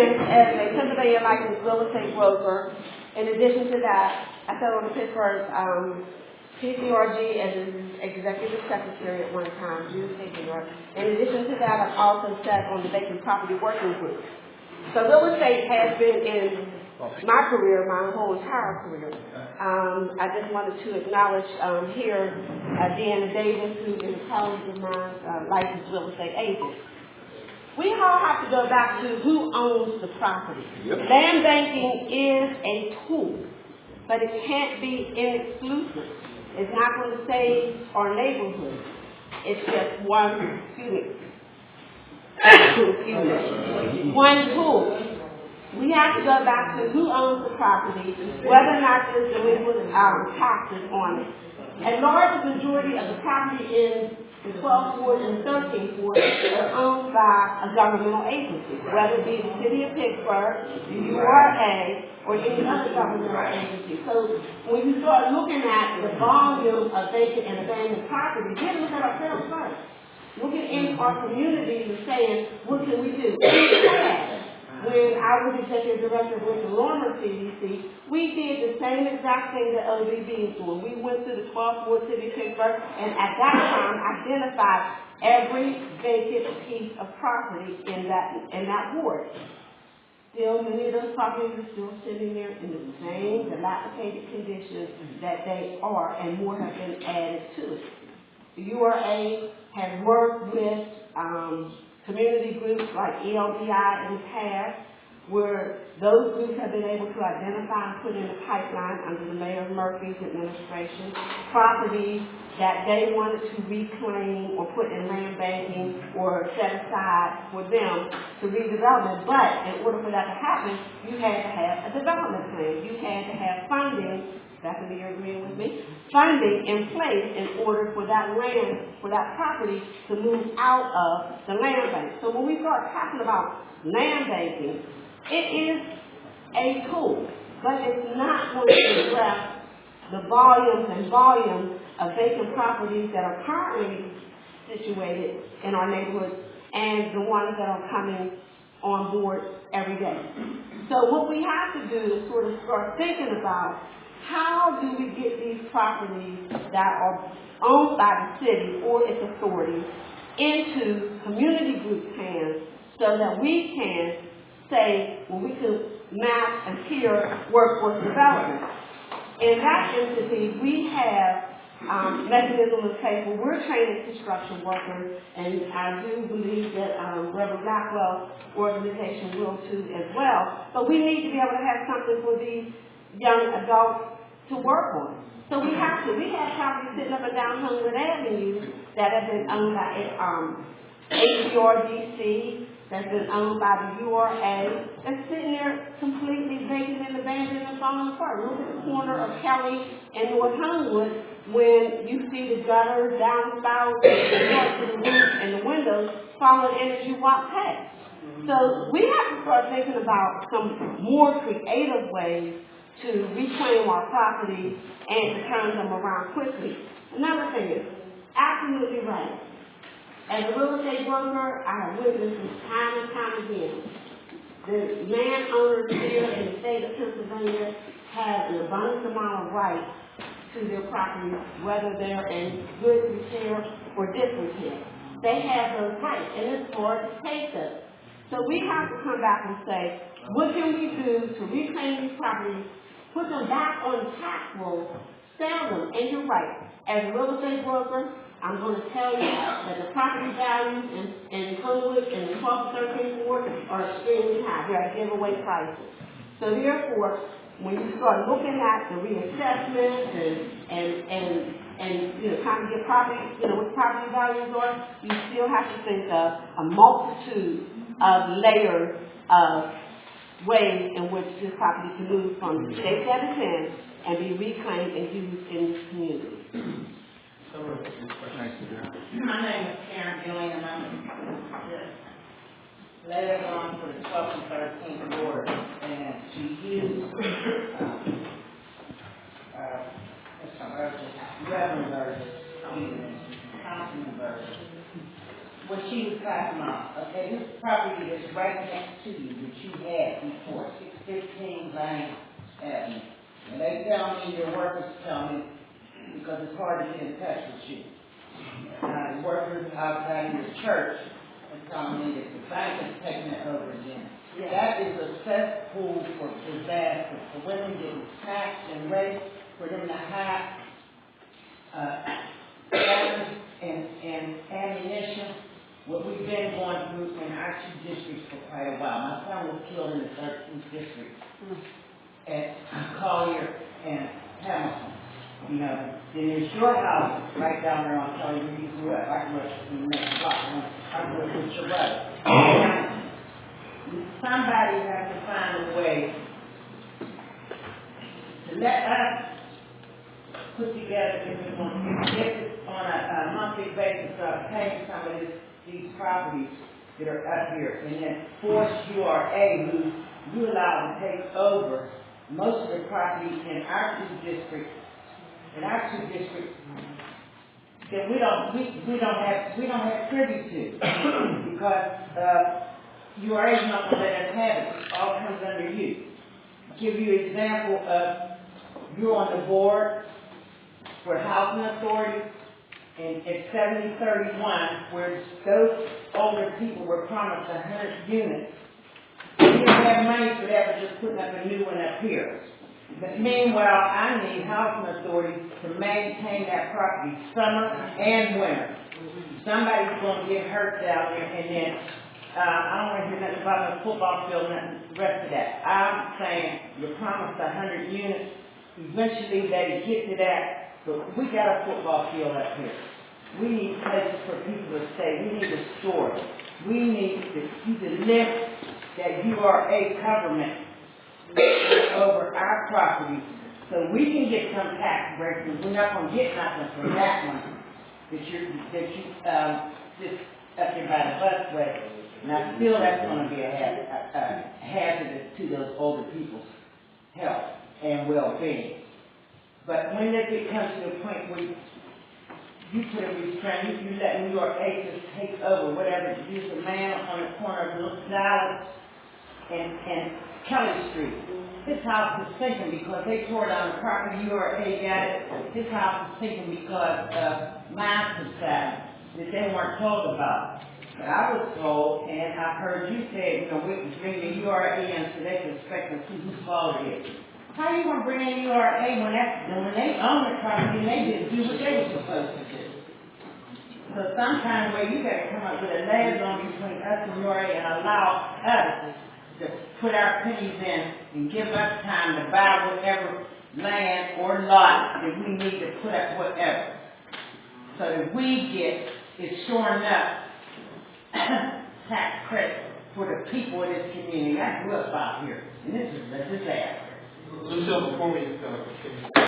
again, as a Pennsylvania licensed real estate broker, in addition to that, I sat on the Pittsburgh PCRG as an executive secretary at one time, June Hagener. In addition to that, I've also sat on the vacant property working group. So real estate has been in my career, my whole entire career. I just wanted to acknowledge here Deanna Davis, who is a colleague of mine, licensed real estate agent. We all have to go back to who owns the property. Yep. Land banking is a tool, but it can't be inexclusive. It's not going to save our neighborhood. It's just one, one tool. We have to go back to who owns the property, whether or not there's delinquent taxes on it. A large majority of the property in the 12th Ward and 13th Ward are owned by a governmental agency, whether it be the City of Pittsburgh, the URA, or any other governmental agency. So when you start looking at the volume of vacant and abandoned property, we have to look at ourselves first. Looking in our communities and saying, what can we do? When I was executive director with the Lorimer CDC, we did the same exact thing that ODB is doing. We went to the 12th Ward City of Pittsburgh and at that time identified every vacant piece of property in that ward. Still, many of those properties are still sitting there in the same dilapidated conditions that they are, and more have been added to it. The URA has worked with community groups like ELDI in the past, where those groups have been able to identify and put in a pipeline under the Mayor Murphy's administration properties that they wanted to reclaim or put in land banking or set aside for them to redevelopment. But in order for that to happen, you had to have a development plan. You had to have funding. Stephanie, you're agreeing with me? Funding in place in order for that land, for that property to move out of the land bank. So when we start talking about land banking, it is a tool, but it's not going to address the volumes and volumes of vacant properties that are currently situated in our neighborhoods and the ones that are coming on board every day. So what we have to do is sort of start thinking about how do we get these properties that are owned by the city or its authorities into community group hands so that we can say, well, we can match and peer workforce development. In that entity, we have mechanisms in place where we're training construction workers, and I do believe that Reverend Blackwell's organization will too as well. But we need to be able to have something for these young adults to work on. So we have to. We have properties sitting up and down Homewood Avenue that have been owned by HBRDC, that's been owned by the URA, that's sitting there completely vacant and abandoned and falling apart. Look at the corner of Kelly and North Homewood when you see the gutters, downspouts, the parts of the roof and the windows falling in as you walk past. So we have to start thinking about some more creative ways to reclaim our properties and to turn them around quickly. Another thing is, absolutely right. As a real estate broker, I have witnessed this time and time again. The landowners here in the state of Pennsylvania have an abundant amount of rights to their properties, whether they're in good repair or disrepair. They have those rights, and it's hard to take them. So we have to come back and say, what can we do to reclaim these properties, put them back on the tax rolls, sell them? And you're right. As a real estate broker, I'm going to tell you that the property values in Homewood and the 12th and 13th Ward are extremely high. They're at giveaway prices. So therefore, when you start looking at the reassessment and you know, trying to get property, you know, what property values are, you still have to think of a multitude of layers of ways in which this property can move from the state that it's in and be reclaimed and used in this community. My name is Karen Gillian, and I'm liaison for the 12th and 13th Ward, and she used Reverend Burgess, Councilman Burgess. when she was passing off, okay, this property is right next to you that you had before, 615 Lane Avenue. And they tell me, your workers tell me, because it's hard to get in touch with you. The workers outside in the church are telling me that the bank is taking it over again. Yes. That is a cesspool for disaster, for women getting taxed and raped, for them to have weapons and ammunition. What we've been going through in our two districts for quite a while. My son was killed in the 13th district at Collier and Hamilton. You know, then there's your house right down there on Kelly where you grew up. I grew up in the next block. I grew up with your brother. Somebody has to find a way to let us put together, if we're going to get this on a monthly basis, paying some of these properties that are up here, and then force URA, who you allow to take over most of the property in our two districts, that we don't have privy to, because URA is not going to let us have it. It all comes under you. I'll give you an example of, you're on the board for Housing Authority, and at 7031, where those older people were promised 100 units. We didn't have money for that, but just putting up a new one up here. But meanwhile, I need Housing Authority to maintain that property summer and winter. Somebody's going to get hurt down there, and then I don't want to hear nothing about the football field and the rest of that. I'm saying you're promised 100 units. Eventually, they get to that, but we got a football field up here. We need places for people to stay. We need a store. We need to lift that URA government over our property so we can get some tax breaks, and we're not going to get nothing from that one that you just up here by the busway. Now, still, that's going to be a hazardous to those older people's health and well-being. But when it comes to a point where you put a restraint, you let New York just take over whatever. There's a man on the corner of Little Dallas and Kelly Street. His house is sinking because they tore down the property. URA got it. His house is sinking because of mine society that they weren't told about. But I was told, and I heard you say, we can bring the URA in so they can inspect and see whose fault it is. How are you going to bring in URA when they own the property and they didn't do what they were supposed to do? So sometime where you got to come up with a liaison between us and URA and allow us to put our pennies in and give us time to buy whatever land or lot that we need to put up whatever. So that we get it shoring up tax credit for the people in this community. I grew up out here, and this is a disaster. Lucille, before we